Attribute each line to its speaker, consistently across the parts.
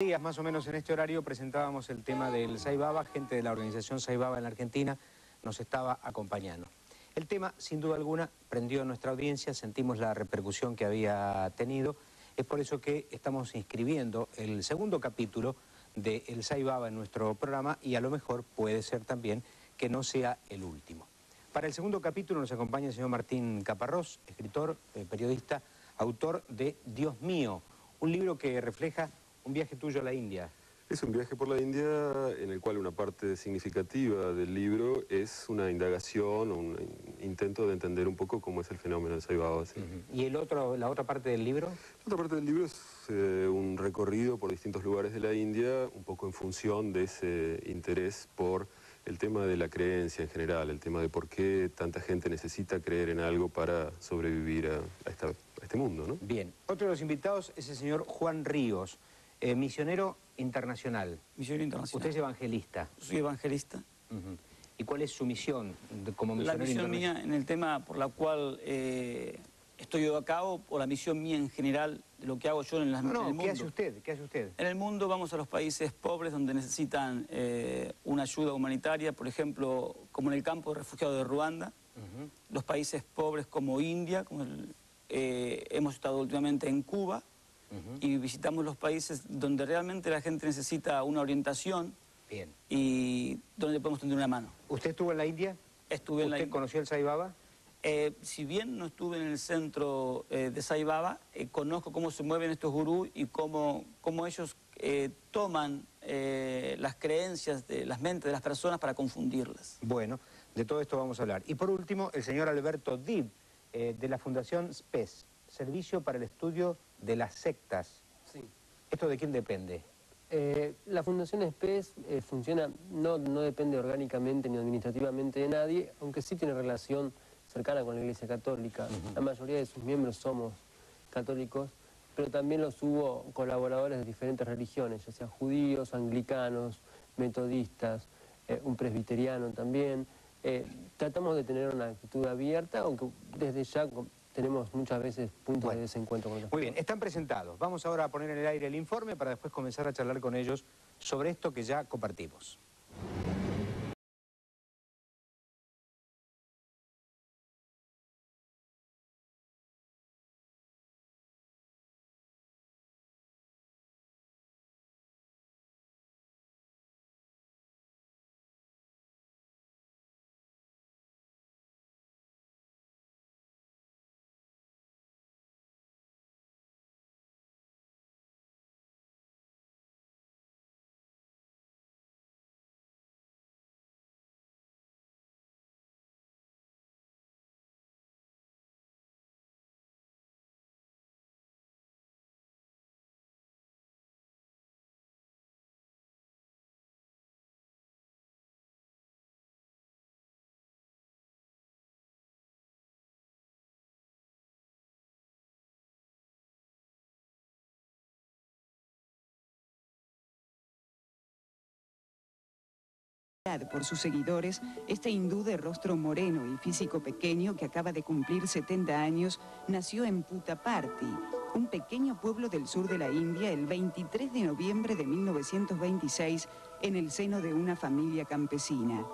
Speaker 1: Días más o menos en este horario presentábamos el tema del Sai Baba. Gente de la organización Sai Baba en la Argentina nos estaba acompañando. El tema, sin duda alguna, prendió nuestra audiencia, sentimos la repercusión que había tenido. Es por eso que estamos inscribiendo el segundo capítulo de El Sai Baba en nuestro programa, y a lo mejor puede ser también que no sea el último. Para el segundo capítulo nos acompaña el señor Martín Caparrós, escritor, periodista, autor de Dios mío, un libro que refleja un viaje tuyo a la India.
Speaker 2: Es un viaje por la India en el cual una parte significativa del libro es una indagación, un intento de entender un poco cómo es el fenómeno del Sai Baba. ¿Sí?
Speaker 1: ¿Y la otra parte del libro?
Speaker 2: La otra parte del libro es un recorrido por distintos lugares de la India, un poco en función de ese interés por el tema de la creencia en general, el tema de por qué tanta gente necesita creer en algo para sobrevivir a este mundo, ¿no?
Speaker 1: Bien. Otro de los invitados es el señor Juan Ríos, misionero internacional.
Speaker 3: Misionero internacional.
Speaker 1: Usted es evangelista.
Speaker 3: Soy evangelista.
Speaker 1: ¿Y cuál es su misión como misionero internacional?
Speaker 3: La misión mía en el tema por la cual estoy yo a cabo, o la misión mía en general, de lo que hago yo en el mundo.
Speaker 1: ¿Qué hace usted? ¿Qué hace usted?
Speaker 3: En el mundo vamos a los países pobres donde necesitan una ayuda humanitaria, por ejemplo, como en el campo de refugiados de Ruanda, los países pobres como India, hemos estado últimamente en Cuba, y visitamos los países donde realmente la gente necesita una orientación.
Speaker 1: Bien.
Speaker 3: Y donde podemos tender una mano.
Speaker 1: ¿Usted estuvo en la India?
Speaker 3: Estuve en la India.
Speaker 1: ¿Usted conoció el Sai Baba?
Speaker 3: Si bien no estuve en el centro de Sai Baba, conozco cómo se mueven estos gurús y cómo ellos toman las creencias de las mentes de las personas para confundirlas.
Speaker 1: Bueno, de todo esto vamos a hablar. Y por último, el señor Alberto Dib, de la Fundación SPES, Servicio para el Estudio de las Sectas.
Speaker 4: Sí.
Speaker 1: ¿Esto de quién depende?
Speaker 4: La Fundación SPES funciona, no depende orgánicamente ni administrativamente de nadie, aunque sí tiene relación cercana con la Iglesia Católica. La mayoría de sus miembros somos católicos, pero también los hubo colaboradores de diferentes religiones, ya sean judíos, anglicanos, metodistas, un presbiteriano también. Tratamos de tener una actitud abierta, aunque desde ya tenemos muchas veces puntos de desencuentro con los
Speaker 1: Muy bien, están presentados. Vamos ahora a poner en el aire el informe para después comenzar a charlar con ellos sobre esto que ya compartimos.
Speaker 5: Por sus seguidores, este hindú de rostro moreno y físico pequeño que acaba de cumplir 70 años, nació en Puttaparthi, un pequeño pueblo del sur de la India, el 23 de noviembre de 1926, en el seno de una familia campesina.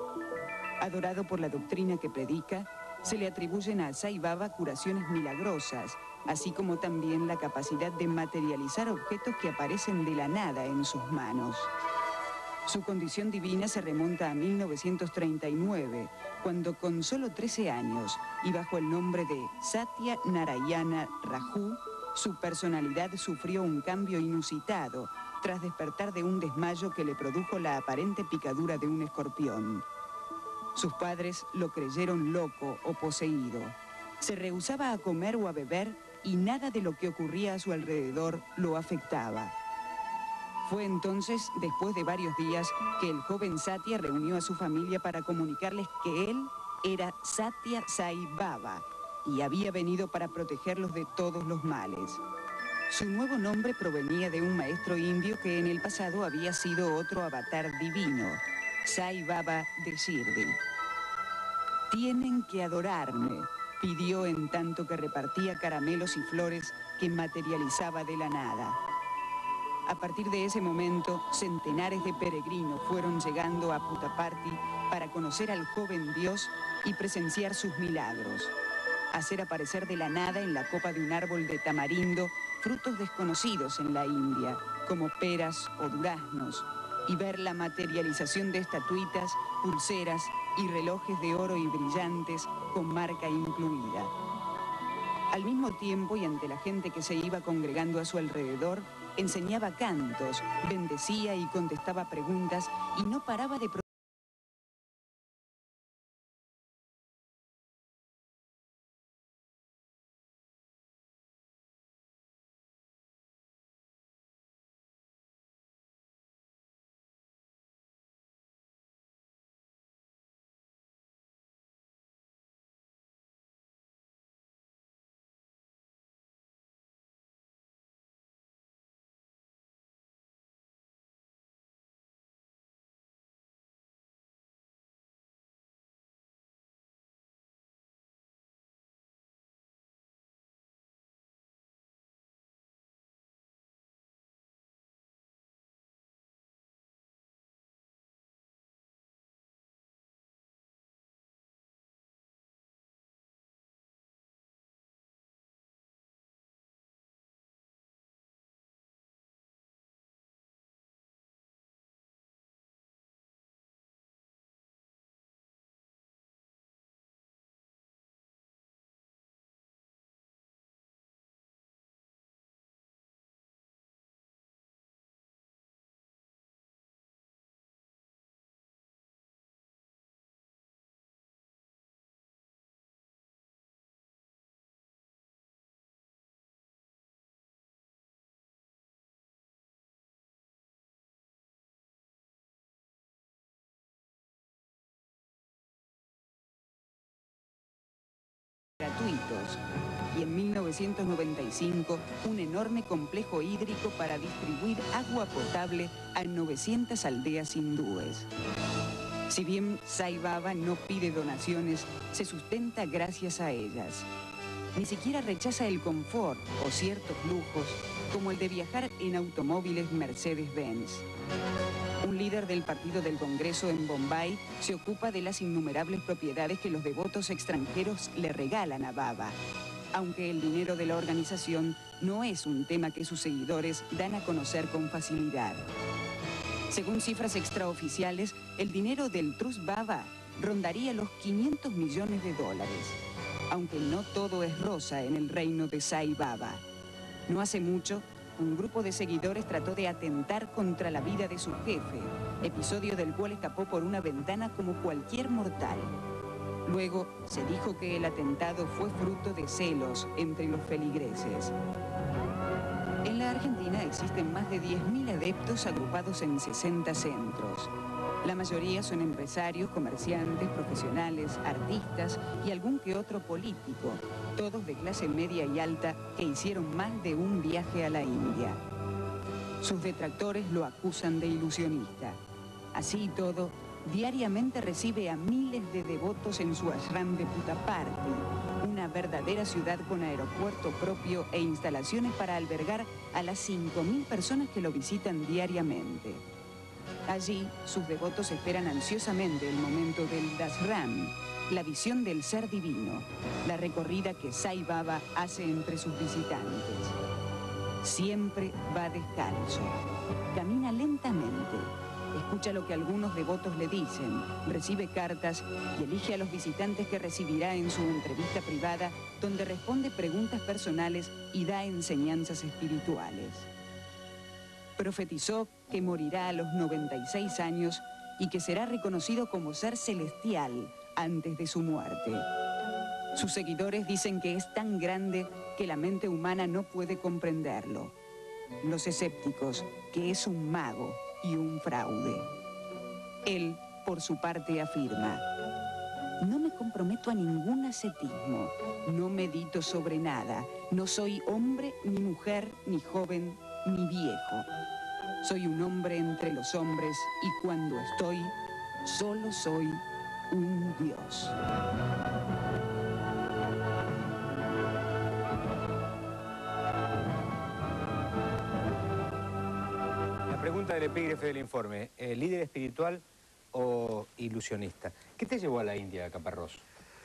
Speaker 5: Adorado por la doctrina que predica, se le atribuyen a Sai Baba curaciones milagrosas, así como también la capacidad de materializar objetos que aparecen de la nada en sus manos. Su condición divina se remonta a 1939, cuando con solo 13 años y bajo el nombre de Satya Narayana Raju, su personalidad sufrió un cambio inusitado tras despertar de un desmayo que le produjo la aparente picadura de un escorpión. Sus padres lo creyeron loco o poseído. Se rehusaba a comer o a beber y nada de lo que ocurría a su alrededor lo afectaba. Fue entonces, después de varios días, que el joven Satya reunió a su familia para comunicarles que él era Satya Sai Baba y había venido para protegerlos de todos los males. Su nuevo nombre provenía de un maestro indio que en el pasado había sido otro avatar divino, Sai Baba de Shirdi. «Tienen que adorarme», pidió en tanto que repartía caramelos y flores que materializaba de la nada. A partir de ese momento, centenares de peregrinos fueron llegando a Puttaparthi para conocer al joven Dios y presenciar sus milagros. Hacer aparecer de la nada en la copa de un árbol de tamarindo frutos desconocidos en la India, como peras o duraznos, y ver la materialización de estatuitas, pulseras y relojes de oro y brillantes con marca incluida. Al mismo tiempo, y ante la gente que se iba congregando a su alrededor, enseñaba cantos, bendecía y contestaba preguntas y no paraba de gratuitos, y en 1995 un enorme complejo hídrico para distribuir agua potable a 900 aldeas hindúes. Si bien Sai Baba no pide donaciones, se sustenta gracias a ellas. Ni siquiera rechaza el confort o ciertos lujos, como el de viajar en automóviles Mercedes-Benz. Un líder del Partido del Congreso en Bombay se ocupa de las innumerables propiedades que los devotos extranjeros le regalan a Baba, aunque el dinero de la organización no es un tema que sus seguidores dan a conocer con facilidad. Según cifras extraoficiales, el dinero del Trust Baba rondaría los 500 millones de dólares, aunque no todo es rosa en el reino de Sai Baba. No hace mucho, un grupo de seguidores trató de atentar contra la vida de su jefe, episodio del cual escapó por una ventana como cualquier mortal. Luego se dijo que el atentado fue fruto de celos entre los feligreses. En la Argentina existen más de 10.000 adeptos agrupados en 60 centros. La mayoría son empresarios, comerciantes, profesionales, artistas y algún que otro político, todos de clase media y alta que hicieron más de un viaje a la India. Sus detractores lo acusan de ilusionista. Así y todo, diariamente recibe a miles de devotos en su ashram de Puttaparthi, una verdadera ciudad con aeropuerto propio e instalaciones para albergar a las 5.000 personas que lo visitan diariamente. Allí, sus devotos esperan ansiosamente el momento del Dasram, la visión del ser divino, la recorrida que Sai Baba hace entre sus visitantes. Siempre va descalzo, camina lentamente, escucha lo que algunos devotos le dicen, recibe cartas y elige a los visitantes que recibirá en su entrevista privada, donde responde preguntas personales y da enseñanzas espirituales. Profetizó que morirá a los 96 años y que será reconocido como ser celestial antes de su muerte. Sus seguidores dicen que es tan grande que la mente humana no puede comprenderlo. Los escépticos, que es un mago y un fraude. Él, por su parte, afirma: no me comprometo a ningún ascetismo, no medito sobre nada, no soy hombre, ni mujer, ni joven, ni viejo. Soy un hombre entre los hombres y cuando estoy, solo soy un Dios.
Speaker 1: del epígrafe del informe, ¿líder espiritual o ilusionista? ¿Qué te llevó a la India, Caparrós?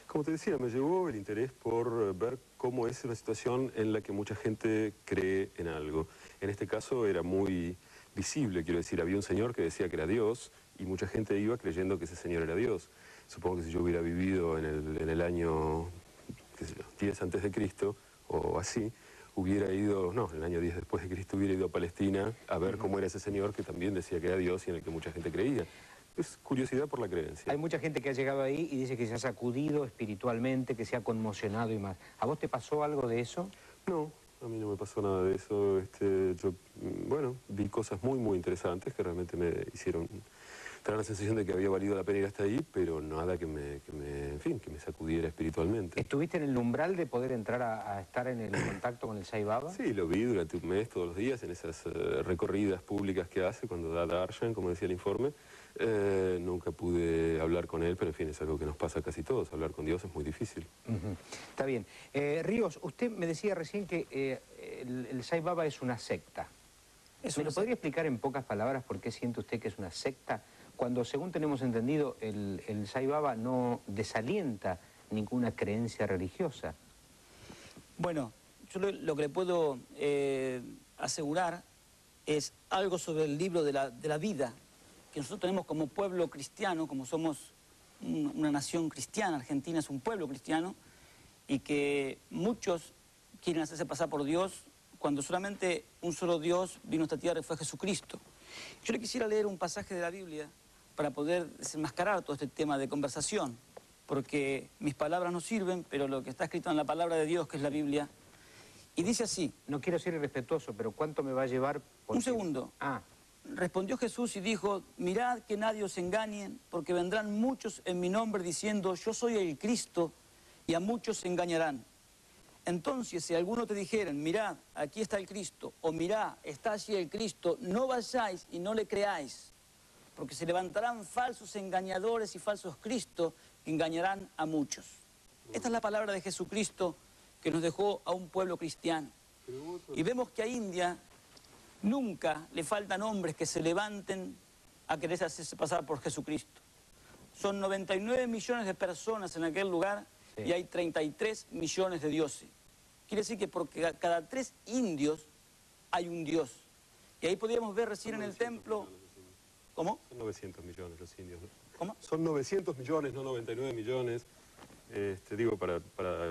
Speaker 2: Como te decía, me llevó el interés por ver cómo es una situación en la que mucha gente cree en algo. En este caso era muy visible, quiero decir, había un señor que decía que era Dios y mucha gente iba creyendo que ese señor era Dios. Supongo que si yo hubiera vivido en el año, qué sé yo, 10 antes de Cristo o así, hubiera ido, no, en el año 10 después de Cristo hubiera ido a Palestina a ver cómo era ese señor que también decía que era Dios y en el que mucha gente creía. Es curiosidad por la creencia.
Speaker 1: Hay mucha gente que ha llegado ahí y dice que se ha sacudido espiritualmente, que se ha conmocionado y más. ¿A vos te pasó algo de eso?
Speaker 2: No, a mí no me pasó nada de eso. Yo, bueno, vi cosas muy, muy interesantes que realmente me hicieron tener la sensación de que había valido la pena ir hasta ahí, pero nada en fin, que me sacudiera espiritualmente.
Speaker 1: ¿Estuviste en el umbral de poder entrar a estar en el contacto con el Sai Baba?
Speaker 2: Sí, lo vi durante un mes, todos los días, en esas recorridas públicas que hace cuando da darshan, como decía el informe. Nunca pude hablar con él, pero en fin, es algo que nos pasa a casi todos. Hablar con Dios es muy difícil.
Speaker 1: Está bien. Ríos, usted me decía recién que el Sai Baba es una secta. ¿Me lo podría explicar en pocas palabras por qué siente usted que es una secta? Cuando, según tenemos entendido, el Sai Baba no desalienta ninguna creencia religiosa.
Speaker 3: Bueno, yo lo que le puedo asegurar es algo sobre el libro de la vida que nosotros tenemos como pueblo cristiano, como somos una nación cristiana. Argentina es un pueblo cristiano, y que muchos quieren hacerse pasar por Dios cuando solamente un solo Dios vino a esta tierra y fue Jesucristo. Yo le quisiera leer un pasaje de la Biblia para poder desenmascarar todo este tema de conversación, porque mis palabras no sirven, pero lo que está escrito en la palabra de Dios, que es la Biblia, y dice así.
Speaker 1: No quiero ser irrespetuoso, pero ¿cuánto me va a llevar?
Speaker 3: Un segundo.
Speaker 1: Ah.
Speaker 3: Respondió Jesús y dijo: mirad que nadie os engañe, porque vendrán muchos en mi nombre diciendo, yo soy el Cristo, y a muchos se engañarán. Entonces, si alguno te dijeren, mirad, aquí está el Cristo, o mirad, está allí el Cristo, no vayáis y no le creáis, porque se levantarán falsos engañadores y falsos Cristos que engañarán a muchos. Esta es la palabra de Jesucristo que nos dejó a un pueblo cristiano. Y vemos que a India nunca le faltan hombres que se levanten a querer hacerse pasar por Jesucristo. Son 99 millones de personas en aquel lugar, sí, y hay 33 millones de dioses. Quiere decir que por cada 3 indios hay un dios. Y ahí podríamos ver recién en el templo... ¿Cómo?
Speaker 2: Son 900 millones los indios, ¿no?
Speaker 3: ¿Cómo?
Speaker 2: Son 900 millones, no 99 millones. Digo, para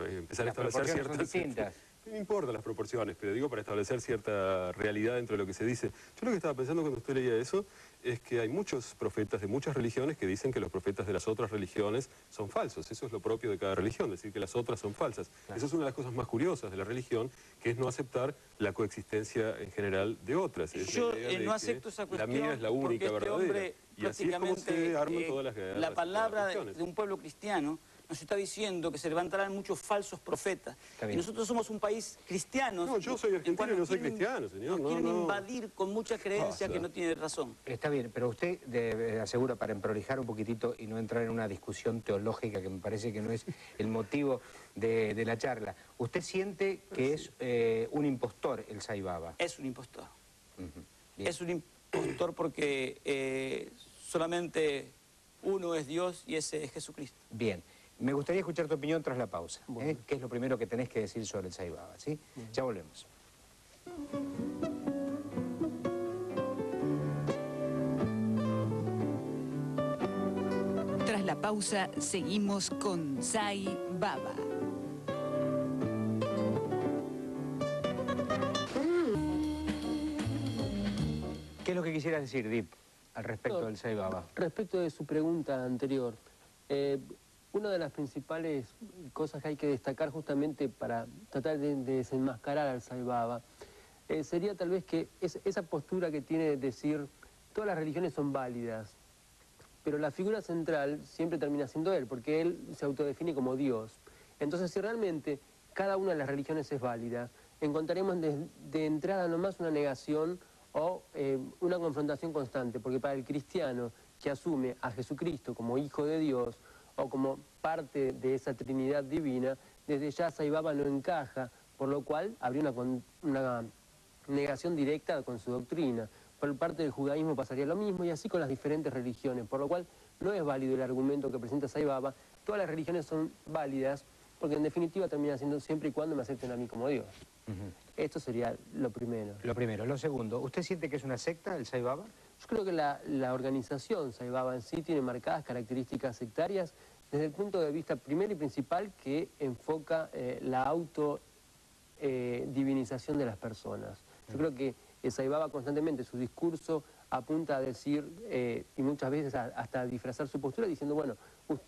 Speaker 2: empezar a establecer ciertas...
Speaker 1: distintas.
Speaker 2: No importan las proporciones, pero digo para establecer cierta realidad dentro de lo que se dice. Yo lo que estaba pensando cuando usted leía eso es que hay muchos profetas de muchas religiones que dicen que los profetas de las otras religiones son falsos. Eso es lo propio de cada religión, decir que las otras son falsas. Claro. Eso es una de las cosas más curiosas de la religión, que es no aceptar la coexistencia en general de otras.
Speaker 3: Yo no acepto esa cuestión.
Speaker 2: La mía es la única verdadera. Y así es como se arman todas las guerras.
Speaker 3: La palabra de un pueblo cristiano nos está diciendo que se levantarán muchos falsos profetas. Y nosotros somos un país cristiano.
Speaker 2: No, yo soy argentino y no soy cristiano, señor.
Speaker 3: Nos quieren invadir con mucha creencia que no tiene razón.
Speaker 1: Está bien, pero usted asegura, para emprolijar un poquitito y no entrar en una discusión teológica que me parece que no es el motivo de la charla, ¿usted siente que es un impostor el Sai Baba?
Speaker 3: Es un impostor. Es un impostor porque solamente uno es Dios y ese es Jesucristo.
Speaker 1: Bien. Me gustaría escuchar tu opinión tras la pausa. Bueno. ¿Qué es lo primero que tenés que decir sobre el Sai Baba? ¿Sí? Ya volvemos.
Speaker 5: Tras la pausa, seguimos con Sai Baba.
Speaker 1: ¿Qué es lo que quisieras decir, Dip, al respecto del Sai Baba?
Speaker 4: Respecto de su pregunta anterior, una de las principales cosas que hay que destacar justamente para tratar de desenmascarar al Sai Baba sería tal vez que esa postura que tiene de decir todas las religiones son válidas, pero la figura central siempre termina siendo él, porque él se autodefine como Dios. Entonces, si realmente cada una de las religiones es válida, encontraremos de entrada nomás una negación o una confrontación constante, porque para el cristiano que asume a Jesucristo como Hijo de Dios o como parte de esa Trinidad divina, desde ya Sai Baba no encaja, por lo cual habría una negación directa con su doctrina. por parte del judaísmo pasaría lo mismo, y así con las diferentes religiones, por lo cual no es válido el argumento que presenta Sai Baba. Todas las religiones son válidas, porque en definitiva termina siendo siempre y cuando me acepten a mí como Dios. Esto sería lo primero.
Speaker 1: Lo primero. Lo segundo, ¿usted siente que es una secta el Sai Baba?
Speaker 4: Yo creo que la organización Sai Baba en sí tiene marcadas características sectarias desde el punto de vista primero y principal que enfoca la autodivinización de las personas. Yo creo que Sai Baba constantemente, su discurso apunta a decir, y muchas veces hasta a disfrazar su postura diciendo, bueno,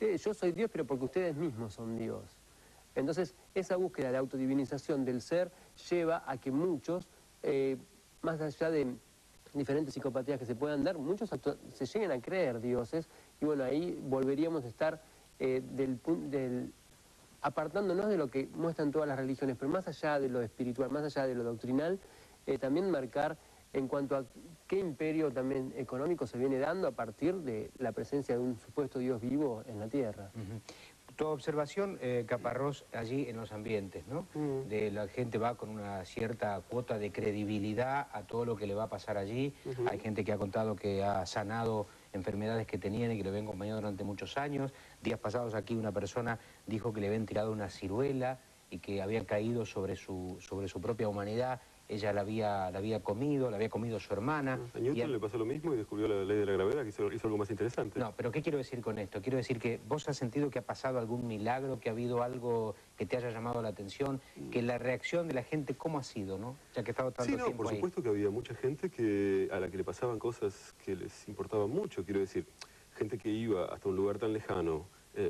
Speaker 4: yo soy Dios, pero porque ustedes mismos son Dios. Entonces, esa búsqueda de autodivinización del ser lleva a que muchos, más allá de diferentes psicopatías que se puedan dar, muchos se lleguen a creer dioses, y bueno, ahí volveríamos a estar apartándonos de lo que muestran todas las religiones, pero más allá de lo espiritual, más allá de lo doctrinal, también marcar en cuanto a qué imperio también económico se viene dando a partir de la presencia de un supuesto Dios vivo en la tierra.
Speaker 1: Tu observación, Caparrós, allí en los ambientes, ¿no? De la gente va con una cierta cuota de credibilidad a todo lo que le va a pasar allí. Hay gente que ha contado que ha sanado enfermedades que tenían y que le habían acompañado durante muchos años. Días pasados aquí una persona dijo que le habían tirado una ciruela y que habían caído sobre su propia humanidad. Ella la había comido su hermana.
Speaker 2: A Newton le pasó lo mismo y descubrió la ley de la gravedad, que hizo algo más interesante.
Speaker 1: No, pero ¿qué quiero decir con esto? Quiero decir que vos has sentido que ha pasado algún milagro, que ha habido algo que te haya llamado la atención, que la reacción de la gente, ¿cómo ha sido, no? Ya que he estado tanto tiempo ahí.
Speaker 2: Por supuesto que había mucha gente a la que le pasaban cosas que les importaban mucho. Quiero decir, gente que iba hasta un lugar tan lejano,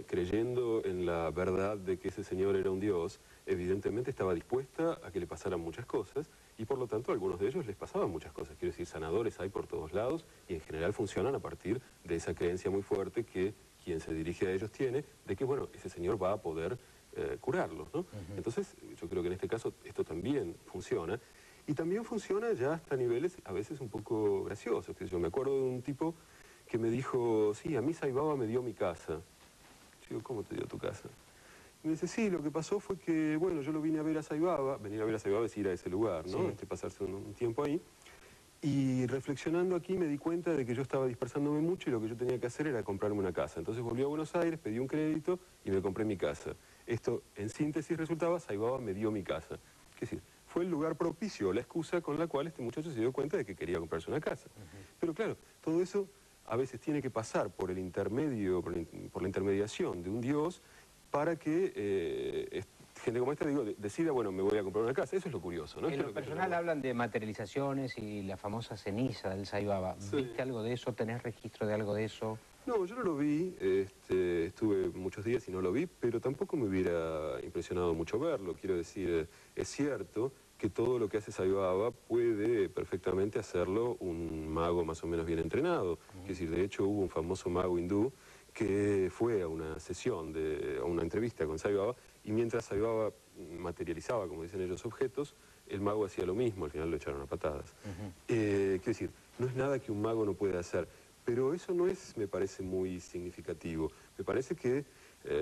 Speaker 2: creyendo en la verdad de que ese señor era un dios, evidentemente estaba dispuesta a que le pasaran muchas cosas, y por lo tanto a algunos de ellos les pasaban muchas cosas. Quiero decir, sanadores hay por todos lados, y en general funcionan a partir de esa creencia muy fuerte que quien se dirige a ellos tiene, de que, bueno, ese señor va a poder curarlos, ¿no? Entonces, yo creo que en este caso esto también funciona, y también funciona ya hasta niveles a veces un poco graciosos. Yo me acuerdo de un tipo que me dijo, sí, a mí Sai Baba me dio mi casa. Yo digo, ¿cómo te dio tu casa? Y me dice, sí, lo que pasó fue que, bueno, yo lo vine a ver a Sai Baba. Venir a ver a Sai Baba es ir a ese lugar, ¿no?
Speaker 1: Sí.
Speaker 2: Pasarse un tiempo ahí. Y reflexionando aquí me di cuenta de que yo estaba dispersándome mucho y lo que yo tenía que hacer era comprarme una casa. Entonces volví a Buenos Aires, pedí un crédito y me compré mi casa. Esto, en síntesis, resultaba, Sai Baba me dio mi casa. Es decir, fue el lugar propicio, la excusa con la cual este muchacho se dio cuenta de que quería comprarse una casa. Pero claro, todo eso a veces tiene que pasar por el intermedio, por la intermediación de un Dios para que gente como esta, decida, bueno, me voy a comprar una casa. Eso es lo curioso, ¿no?
Speaker 1: En lo personal hablan de materializaciones y la famosa ceniza del Sai Baba.
Speaker 2: Sí.
Speaker 1: ¿Viste algo de eso? ¿Tenés registro de algo de eso?
Speaker 2: No, yo no lo vi, estuve muchos días y no lo vi, pero tampoco me hubiera impresionado mucho verlo. Quiero decir, es cierto que todo lo que hace Sai Baba puede perfectamente hacerlo un mago más o menos bien entrenado. Es decir, de hecho hubo un famoso mago hindú que fue a una sesión, a una entrevista con Sai Baba, y mientras Sai Baba materializaba, como dicen ellos, objetos, el mago hacía lo mismo, al final lo echaron a patadas. Quiero decir, no es nada que un mago no pueda hacer, pero eso no es, me parece, muy significativo. Me parece que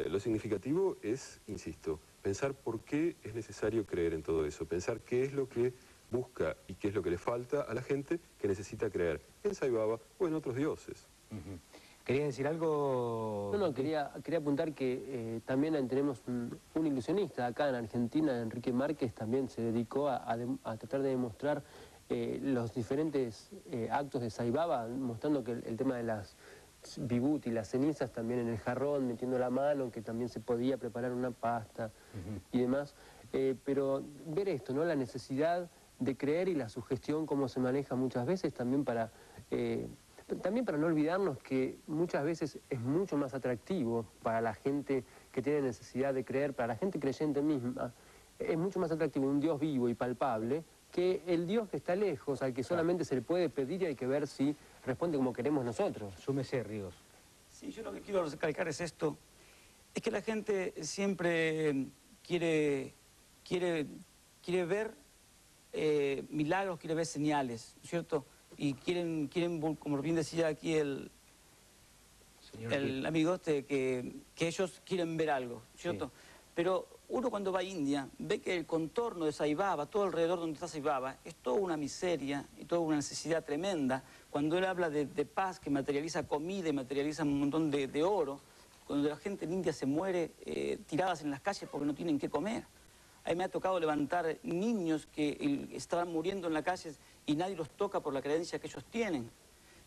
Speaker 2: lo significativo es, insisto, pensar por qué es necesario creer en todo eso, pensar qué es lo que busca y qué es lo que le falta a la gente que necesita creer en Sai Baba o en otros dioses.
Speaker 1: ¿Querías decir algo?
Speaker 4: No, quería apuntar que también tenemos un ilusionista acá en Argentina, Enrique Márquez, también se dedicó a tratar de demostrar los diferentes actos de Sai Baba, mostrando que el tema de las vibuti, las cenizas también en el jarrón, metiendo la mano, que también se podía preparar una pasta y demás. Pero ver esto, ¿no? La necesidad de creer y la sugestión, cómo se maneja muchas veces, también para no olvidarnos que muchas veces es mucho más atractivo para la gente que tiene necesidad de creer, para la gente creyente misma, es mucho más atractivo un Dios vivo y palpable que el Dios que está lejos, al que solamente se le puede pedir y hay que ver si responde como queremos nosotros.
Speaker 1: Súmese, Ríos.
Speaker 3: Sí, yo lo que quiero recalcar es esto. Es que la gente siempre quiere ver milagros, quiere ver señales, ¿no es cierto? Y quieren, como bien decía aquí el amigo, que ellos quieren ver algo, ¿cierto? Sí. Pero uno cuando va a India ve que el contorno de Sai Baba, todo alrededor donde está Sai Baba, es toda una miseria y toda una necesidad tremenda. Cuando él habla de paz, que materializa comida y materializa un montón de oro, cuando la gente en India se muere tiradas en las calles porque no tienen qué comer. A mí me ha tocado levantar niños que estaban muriendo en las calles y nadie los toca por la creencia que ellos tienen.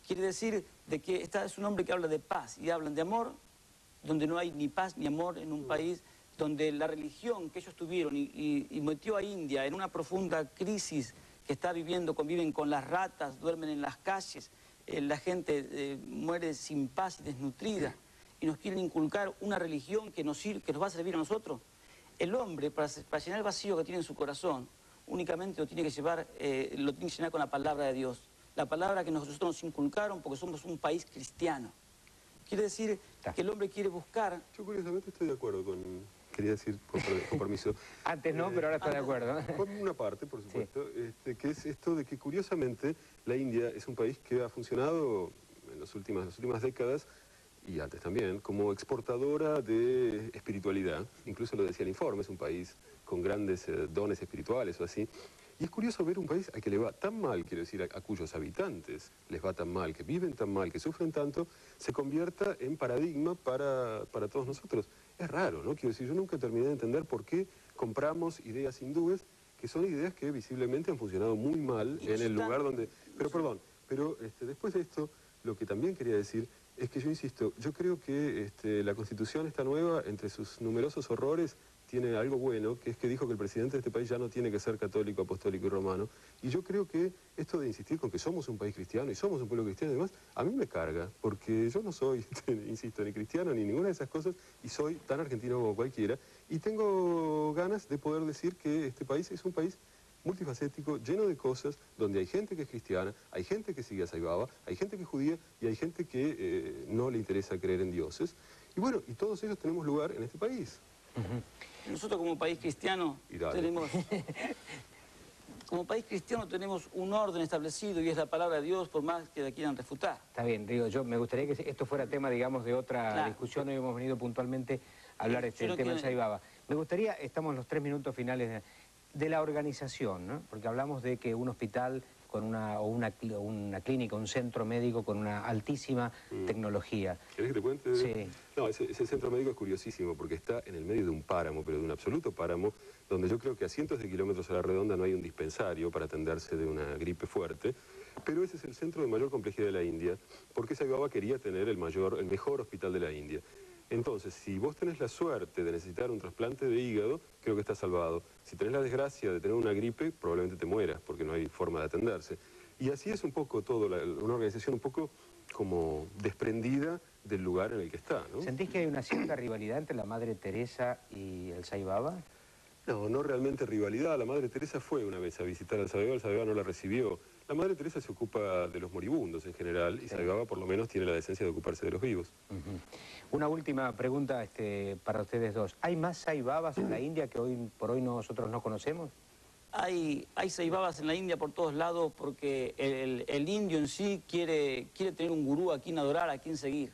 Speaker 3: Quiere decir de que es un hombre que habla de paz y hablan de amor, donde no hay ni paz ni amor en un país donde la religión que ellos tuvieron y metió a India en una profunda crisis que está viviendo, conviven con las ratas, duermen en las calles, la gente muere sin paz y desnutrida, y nos quieren inculcar una religión que nos va a servir a nosotros. El hombre, para llenar el vacío que tiene en su corazón, únicamente lo tiene que llenar con la palabra de Dios, la palabra que nosotros nos inculcaron porque somos un país cristiano. Quiere decir que el hombre quiere buscar...
Speaker 2: Yo curiosamente estoy de acuerdo con... Quería decir, con permiso.
Speaker 1: Antes no, pero ahora está de acuerdo.
Speaker 2: Por una parte, por supuesto, sí. Que es esto de que curiosamente la India es un país que ha funcionado en las últimas décadas, y antes también, como exportadora de espiritualidad. Incluso lo decía el informe, es un país con grandes dones espirituales o así. Y es curioso ver un país a que le va tan mal, quiero decir, a cuyos habitantes les va tan mal, que viven tan mal, que sufren tanto, se convierta en paradigma para todos nosotros. Es raro, ¿no? Quiero decir, yo nunca terminé de entender por qué compramos ideas hindúes, que son ideas que visiblemente han funcionado muy mal en el lugar donde... Pero perdón, después de esto, lo que también quería decir es que yo insisto, yo creo que la Constitución esta nueva, entre sus numerosos horrores, tiene algo bueno, que es que dijo que el presidente de este país ya no tiene que ser católico, apostólico y romano. Y yo creo que esto de insistir con que somos un país cristiano y somos un pueblo cristiano y demás, a mí me carga, porque yo no soy, insisto, ni cristiano ni ninguna de esas cosas, y soy tan argentino como cualquiera, y tengo ganas de poder decir que este país es un país multifacético, lleno de cosas, donde hay gente que es cristiana, hay gente que sigue a Sai Baba, hay gente que es judía y hay gente que no le interesa creer en dioses. Y bueno, y todos ellos tenemos lugar en este país.
Speaker 3: Nosotros como país cristiano tenemos un orden establecido y es la palabra de Dios, por más que la quieran refutar.
Speaker 1: Está bien, digo, yo me gustaría que esto fuera tema, digamos, de otra discusión. Hoy hemos venido puntualmente a hablar del tema de Sai Baba. Me gustaría, estamos en los 3 minutos finales de la organización, ¿no? Porque hablamos de que un hospital con una clínica, un centro médico con una altísima tecnología.
Speaker 2: ¿Querés que te cuente?
Speaker 1: Sí.
Speaker 2: No, ese centro médico es curiosísimo porque está en el medio de un páramo, pero de un absoluto páramo, donde yo creo que a cientos de kilómetros a la redonda no hay un dispensario para atenderse de una gripe fuerte, pero ese es el centro de mayor complejidad de la India, porque Sai Baba quería tener el mejor hospital de la India. Entonces, si vos tenés la suerte de necesitar un trasplante de hígado, creo que estás salvado. Si tenés la desgracia de tener una gripe, probablemente te mueras, porque no hay forma de atenderse. Y así es un poco todo, una organización un poco como desprendida del lugar en el que está, ¿no?
Speaker 1: ¿Sentís que hay una cierta rivalidad entre la Madre Teresa y el Sai Baba?
Speaker 2: No, no realmente rivalidad. La Madre Teresa fue una vez a visitar al Sai Baba, el Sai Baba no la recibió. La Madre Teresa se ocupa de los moribundos en general, y Sai Baba por lo menos tiene la decencia de ocuparse de los vivos.
Speaker 1: Una última pregunta para ustedes dos. ¿Hay más Sai Babas en la India que hoy por hoy nosotros no conocemos?
Speaker 3: Hay Sai Babas en la India por todos lados porque el indio en sí quiere tener un gurú a quien adorar, a quien seguir.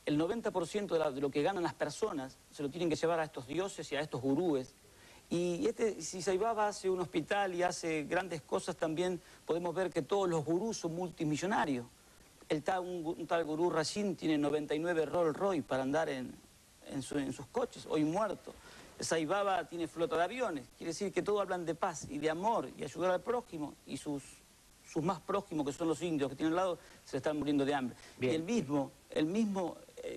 Speaker 3: El 90% de lo que ganan las personas se lo tienen que llevar a estos dioses y a estos gurúes. Y si Sai Baba hace un hospital y hace grandes cosas, también podemos ver que todos los gurús son multimillonarios. Un tal gurú Rajin tiene 99 Rolls Royce para andar en sus coches, hoy muerto. Sai Baba tiene flota de aviones. Quiere decir que todos hablan de paz y de amor y ayudar al prójimo, y sus más prójimos, que son los indios que tienen al lado, se están muriendo de hambre. Bien. Y el mismo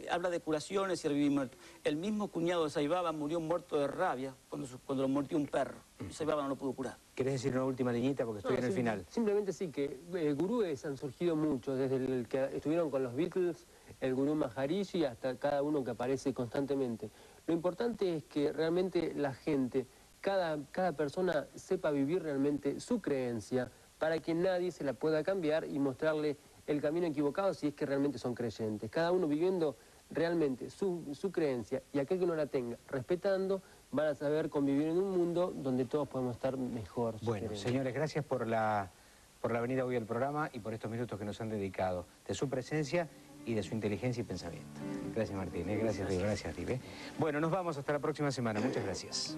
Speaker 3: habla de curaciones y revivir muertos. El mismo cuñado de Sai Baba murió muerto de rabia cuando lo mordió un perro. Y Sai Baba no lo pudo curar.
Speaker 1: ¿Querés decir una última liñita? Porque estoy en el final.
Speaker 4: Simplemente sí, que gurúes han surgido muchos, desde el que estuvieron con los Beatles, el gurú Maharishi, hasta cada uno que aparece constantemente. Lo importante es que realmente la gente, cada persona sepa vivir realmente su creencia, para que nadie se la pueda cambiar y mostrarle el camino equivocado si es que realmente son creyentes. Cada uno viviendo realmente su creencia, y aquel que no la tenga respetando, van a saber convivir en un mundo donde todos podemos estar mejor.
Speaker 1: Bueno, señores, gracias por la venida hoy al programa y por estos minutos que nos han dedicado. De su presencia y de su inteligencia y pensamiento. Gracias, Martín. Gracias, Río. Gracias, Ribe. Bueno, nos vamos hasta la próxima semana. Muchas gracias.